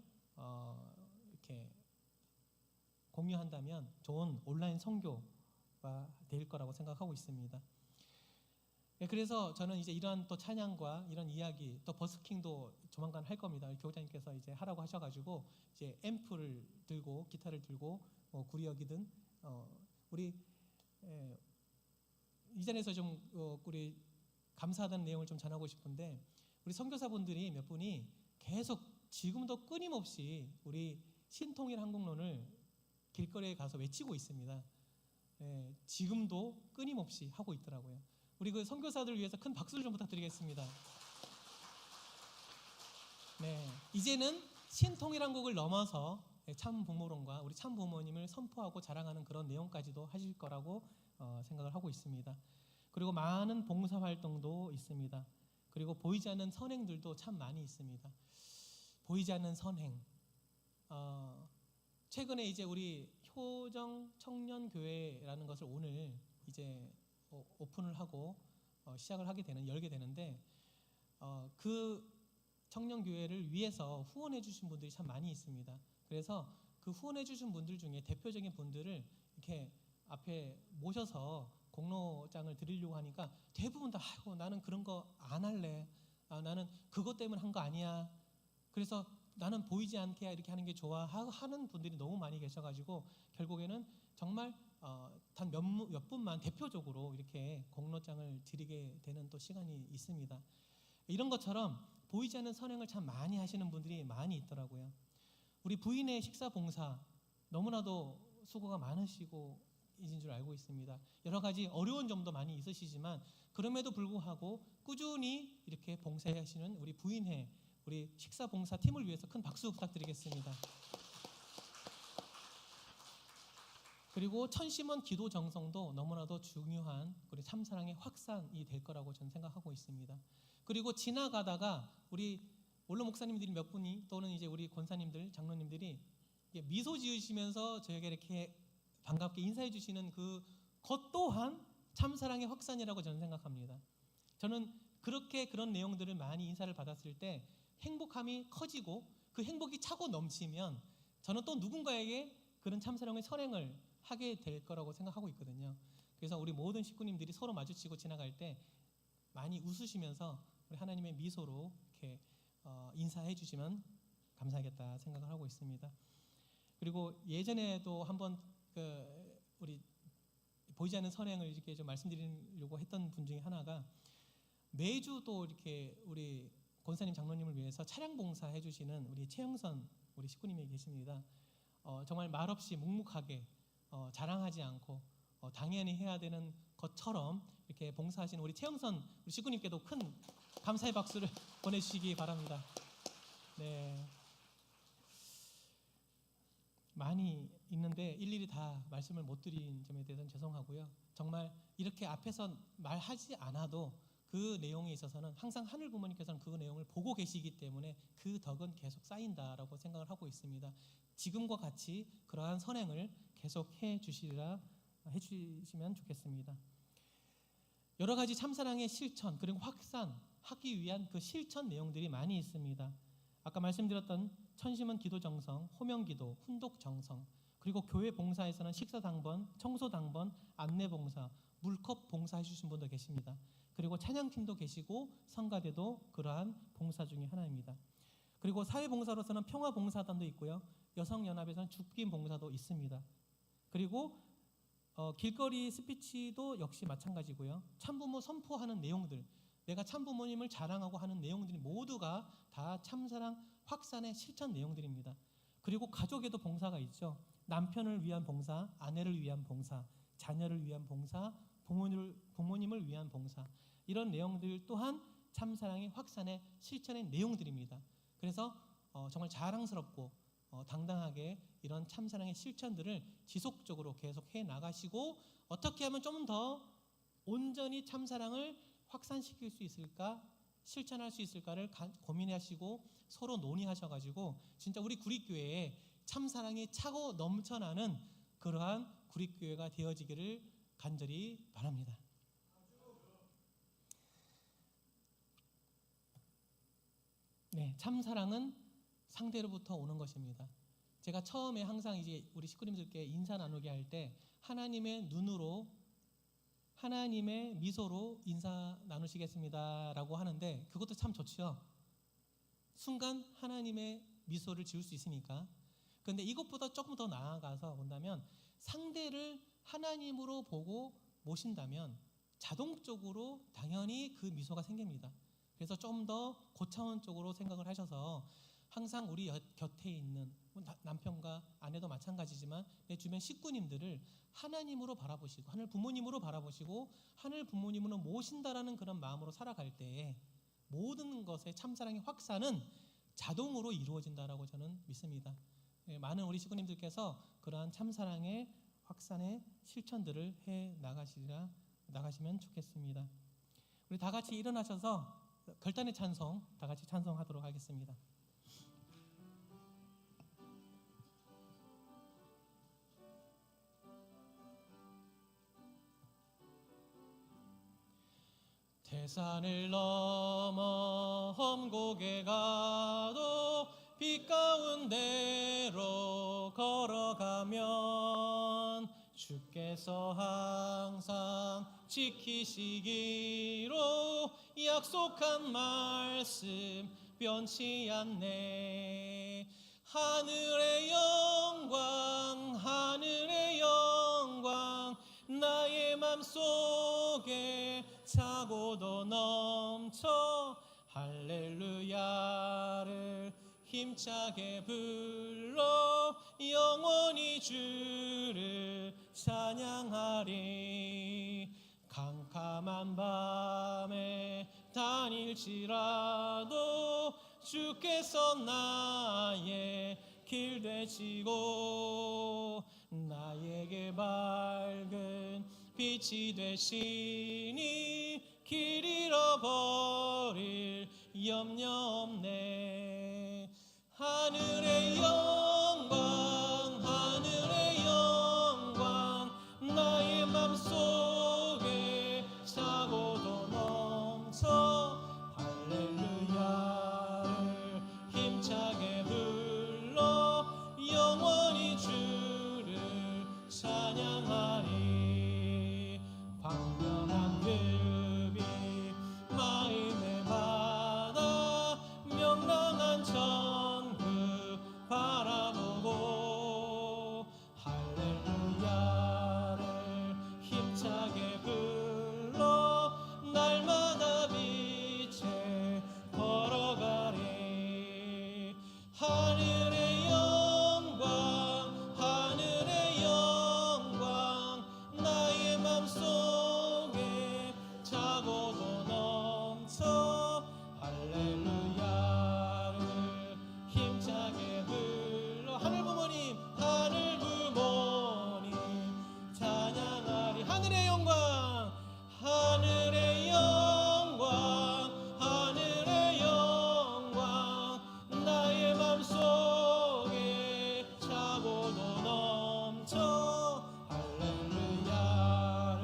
[SPEAKER 1] 이렇게 공유한다면 좋은 온라인 선교가 될 거라고 생각하고 있습니다. 네, 그래서 저는 이제 이러한 또 찬양과 이런 이야기, 또 버스킹도 조만간 할 겁니다. 교장님께서 이제 하라고 하셔가지고 이제 앰프를 들고 기타를 들고 구리역이든 우리 이 자리에서 좀 우리 감사하다는 내용을 좀 전하고 싶은데, 우리 선교사분들이 몇 분이 계속 지금도 끊임없이 우리 신통일 한국론을 길거리에 가서 외치고 있습니다. 지금도 끊임없이 하고 있더라고요. 우리 그 선교사들을 위해서 큰 박수를 좀 부탁드리겠습니다. 네, 이제는 신통일 한국을 넘어서 참 부모론과 우리 참 부모님을 선포하고 자랑하는 그런 내용까지도 하실 거라고 생각을 하고 있습니다. 그리고 많은 봉사 활동도 있습니다. 그리고 보이지 않는 선행들도 참 많이 있습니다. 보이지 않는 선행. 최근에 이제 우리 효정 청년교회라는 것을 오늘 이제 오픈을 하고 시작을 열게 되는데, 그 청년교회를 위해서 후원해 주신 분들이 참 많이 있습니다. 그래서 그 후원해 주신 분들 중에 대표적인 분들을 이렇게 앞에 모셔서 공로장을 드리려고 하니까 대부분 다 나는 그런 거 안 할래, 나는 그것 때문에 한 거 아니야, 그래서 나는 보이지 않게 이렇게 하는 게 좋아 하는 분들이 너무 많이 계셔가지고 결국에는 정말 단 몇 분만 대표적으로 이렇게 공로장을 드리게 되는 또 시간이 있습니다. 이런 것처럼 보이지 않는 선행을 참 많이 하시는 분들이 많이 있더라고요. 우리 부인의 식사 봉사 너무나도 수고가 많으시고 이신 줄 알고 있습니다. 여러 가지 어려운 점도 많이 있으시지만 그럼에도 불구하고 꾸준히 이렇게 봉사하시는 우리 부인회, 우리 식사 봉사 팀을 위해서 큰 박수 부탁드리겠습니다. 그리고 천심원 기도 정성도 너무나도 중요한 우리 참사랑의 확산이 될 거라고 저는 생각하고 있습니다. 그리고 지나가다가 우리 원로 목사님들이 몇 분이 또는 이제 우리 권사님들, 장로님들이 미소 지으시면서 저에게 이렇게 반갑게 인사해 주시는 그것 또한 참사랑의 확산이라고 저는 생각합니다. 저는 그렇게 그런 내용들을 많이 인사를 받았을 때 행복함이 커지고 그 행복이 차고 넘치면 저는 또 누군가에게 그런 참사랑의 선행을 하게 될 거라고 생각하고 있거든요. 그래서 우리 모든 식구님들이 서로 마주치고 지나갈 때 많이 웃으시면서 우리 하나님의 미소로 이렇게 인사해 주시면 감사하겠다 생각을 하고 있습니다. 그리고 예전에도 한번 우리 보이지 않는 선행을 이렇게 좀 말씀드리려고 했던 분 중에 하나가 매주 또 이렇게 우리 권사님 장로님을 위해서 차량 봉사해 주시는 우리 최영선 우리 식구님이 계십니다. 정말 말없이 묵묵하게 자랑하지 않고 당연히 해야 되는 것처럼 이렇게 봉사하시는 우리 최영선 우리 식구님께도 큰 감사의 박수를 보내주시기 바랍니다. 네, 많이 있는데 일일이 다 말씀을 못 드린 점에 대해서는 죄송하고요. 정말 이렇게 앞에서 말하지 않아도 그 내용에 있어서는 항상 하늘 부모님께서는 그 내용을 보고 계시기 때문에 그 덕은 계속 쌓인다라고 생각을 하고 있습니다. 지금과 같이 그러한 선행을 계속 해주시면 좋겠습니다. 여러 가지 참사랑의 실천 그리고 확산하기 위한 그 실천 내용들이 많이 있습니다. 아까 말씀드렸던 천심원 기도 정성, 호명 기도, 훈독 정성, 그리고 교회 봉사에서는 식사 당번, 청소 당번, 안내 봉사, 물컵 봉사해 주신 분도 계십니다. 그리고 찬양팀도 계시고 성가대도 그러한 봉사 중에 하나입니다. 그리고 사회봉사로서는 평화봉사단도 있고요. 여성연합에서는 죽김 봉사도 있습니다. 그리고 길거리 스피치도 역시 마찬가지고요. 참부모 선포하는 내용들, 내가 참부모님을 자랑하고 하는 내용들이 모두가 다 참사랑 확산의 실천 내용들입니다. 그리고 가족에도 봉사가 있죠. 남편을 위한 봉사, 아내를 위한 봉사, 자녀를 위한 봉사, 부모님을 위한 봉사, 이런 내용들 또한 참사랑의 확산의 실천의 내용들입니다. 그래서 정말 자랑스럽고 당당하게 이런 참사랑의 실천들을 지속적으로 계속 해 나가시고 어떻게 하면 좀 더 온전히 참사랑을 확산시킬 수 있을까, 실천할 수 있을까를 고민하시고 서로 논의하셔가지고 진짜 우리 구립교회에 참사랑이 차고 넘쳐나는 그러한 구립교회가 되어지기를 간절히 바랍니다. 네, 참사랑은 상대로부터 오는 것입니다. 제가 처음에 항상 이제 우리 식구님들께 인사 나누게 할 때 하나님의 눈으로, 하나님의 미소로 인사 나누시겠습니다라고 하는데 그것도 참 좋죠. 순간 하나님의 미소를 지을 수 있으니까. 그런데 이것보다 조금 더 나아가서 본다면 상대를 하나님으로 보고 모신다면 자동적으로 당연히 그 미소가 생깁니다. 그래서 좀 더 고차원적으로 생각을 하셔서 항상 우리 곁에 있는 남편과 아내도 마찬가지지만 내 주변 식구님들을 하나님으로 바라보시고 하늘 부모님으로 바라보시고 하늘 부모님으로 모신다라는 그런 마음으로 살아갈 때에 모든 것의 참사랑의 확산은 자동으로 이루어진다라고 저는 믿습니다. 많은 우리 식구님들께서 그러한 참사랑의 확산의 실천들을 해 나가시면 좋겠습니다. 우리 다 같이 일어나셔서 결단의 찬송 다 같이 찬송하도록 하겠습니다. 태산을 넘어 험곡에 가도 빛 가운데로 걸어가면 주께서 항상 지키시기로 약속한 말씀 변치 않네. 하늘의 영광 나의 맘속에 차고도 넘쳐 할렐루야를 힘차게 불러 영원히 주를 찬양하리. 캄캄한 밤에 다닐지라도 주께서 나의 길 되시고 나에게 밝은 빛이 되시니 길 잃어버릴 염려 없네. 하늘의 영광 하늘의 영광 나의 맘속에 차고도 넘쳐 할렐루야를 힘차게 불러 영원히 주를 찬양하리. 광명한 급이 마음에 받아 명랑한 천국 바라보고 할렐루야를 힘차게 불러 날마다 빛에 걸어가리. 하늘의 영광 하늘의 영광 나의 맘속에 차고도 넘쳐 할렐루야를 힘차게 불러 하늘 부모님 찬양하리. 하늘의 영광 하늘의 영광 하늘의 영광 나의 맘속에 차고도 넘쳐 할렐루야를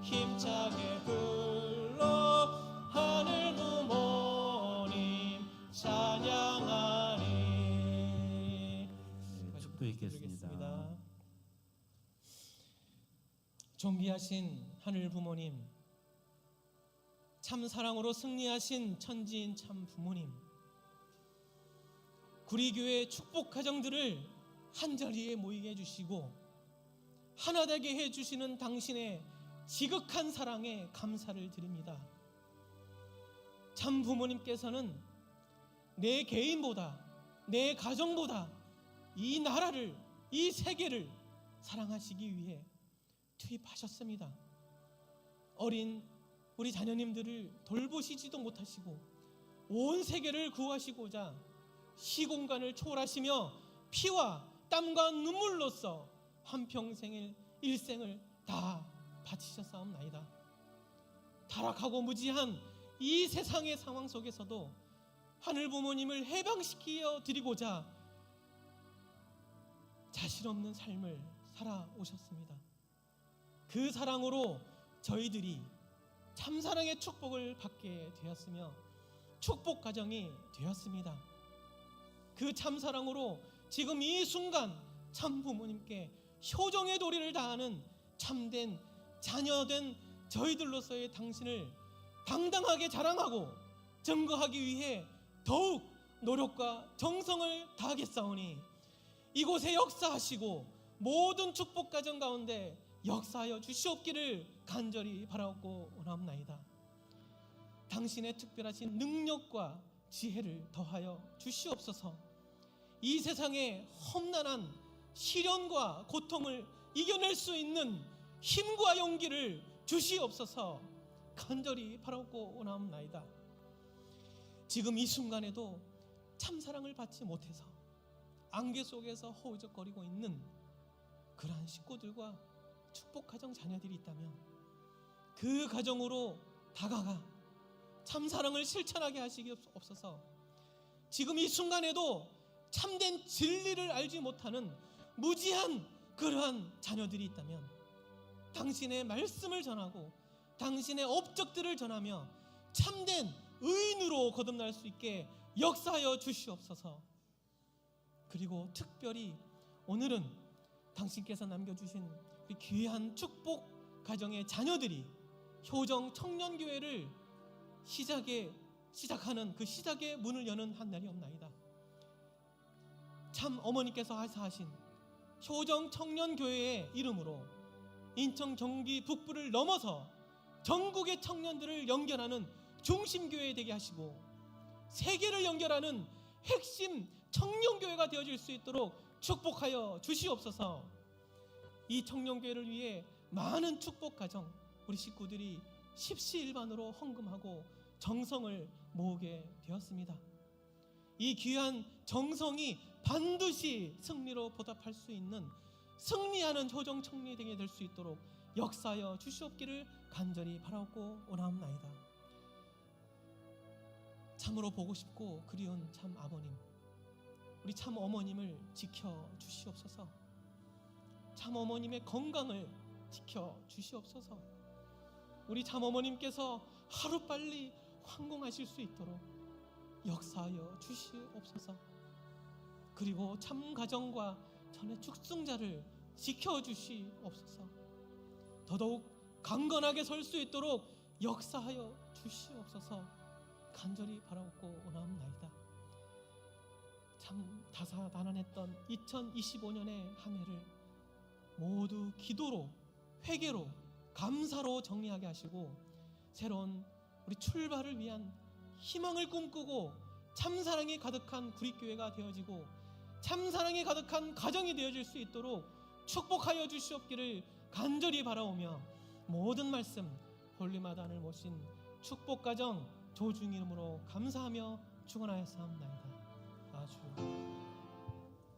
[SPEAKER 1] 힘차게 불러 하늘 부모님 찬양하리.
[SPEAKER 2] 축도했겠습니다.
[SPEAKER 1] 존귀하신 하늘 부모님, 참 사랑으로 승리하신 천지인 참 부모님, 구리교회 축복 가정들을 한자리에 모이게 해주시고 하나 되게 해주시는 당신의 지극한 사랑에 감사를 드립니다. 참 부모님께서는 내 개인보다 내 가정보다 이 나라를 이 세계를 사랑하시기 위해 투입하셨습니다. 어린 우리 자녀님들을 돌보시지도 못하시고 온 세계를 구하시고자 시공간을 초월하시며 피와 땀과 눈물로써 한평생의 일생을 다 바치셨사옵나이다. 타락하고 무지한 이 세상의 상황 속에서도 하늘 부모님을 해방시켜 드리고자 자신 없는 삶을 살아오셨습니다. 그 사랑으로 저희들이 참사랑의 축복을 받게 되었으며 축복 가정이 되었습니다. 그 참사랑으로 지금 이 순간 참 부모님께 효정의 도리를 다하는 참된 자녀된 저희들로서의 당신을 당당하게 자랑하고 증거하기 위해 더욱 노력과 정성을 다하겠사오니 이곳에 역사하시고 모든 축복 가정 가운데 역사하여 주시옵기를 간절히 바라옵고 원하옵나이다. 당신의 특별하신 능력과 지혜를 더하여 주시옵소서. 이 세상의 험난한 시련과 고통을 이겨낼 수 있는 힘과 용기를 주시옵소서 간절히 바라옵고 원하옵나이다. 지금 이 순간에도 참사랑을 받지 못해서 안개 속에서 허우적거리고 있는 그러한 식구들과 축복 가정 자녀들이 있다면 그 가정으로 다가가 참사랑을 실천하게 하시기옵소서. 지금 이 순간에도 참된 진리를 알지 못하는 무지한 그러한 자녀들이 있다면 당신의 말씀을 전하고 당신의 업적들을 전하며 참된 의인으로 거듭날 수 있게 역사하여 주시옵소서. 그리고 특별히 오늘은 당신께서 남겨주신 우리 귀한 축복 가정의 자녀들이 효정 청년교회를 시작하는 그 시작의 문을 여는 한 날이 없나이다. 참 어머니께서 하사하신 효정 청년교회의 이름으로 인천 경기 북부를 넘어서 전국의 청년들을 연결하는 중심교회 되게 하시고 세계를 연결하는 핵심 청년교회가 되어질 수 있도록 축복하여 주시옵소서. 이 청년교회를 위해 많은 축복 가정 우리 식구들이 십시일반으로 헌금하고 정성을 모으게 되었습니다. 이 귀한 정성이 반드시 승리로 보답할 수 있는 승리하는 조정 청리등이 될 수 있도록 역사하여 주시옵기를 간절히 바라고 원하옵나이다. 참으로 보고 싶고 그리운 참 아버님, 우리 참 어머님을 지켜 주시옵소서. 참 어머님의 건강을 지켜 주시옵소서. 우리 참 어머님께서 하루빨리 황공하실 수 있도록 역사하여 주시옵소서. 그리고 참 가정과 전의 축승자를 지켜 주시옵소서. 더더욱 강건하게 설 수 있도록 역사하여 주시옵소서. 간절히 바라옵고 원하옵나이다. 참 다사다난했던 2025년의 한 해를 모두 기도로, 회개로, 감사로 정리하게 하시고 새로운 우리 출발을 위한 희망을 꿈꾸고 참사랑이 가득한 구립교회가 되어지고 참사랑이 가득한 가정이 되어질 수 있도록 축복하여 주시옵기를 간절히 바라오며 모든 말씀 홀리마단을 모신 축복가정 조중 이름으로 감사하며 축원하였사옵나이다. 아주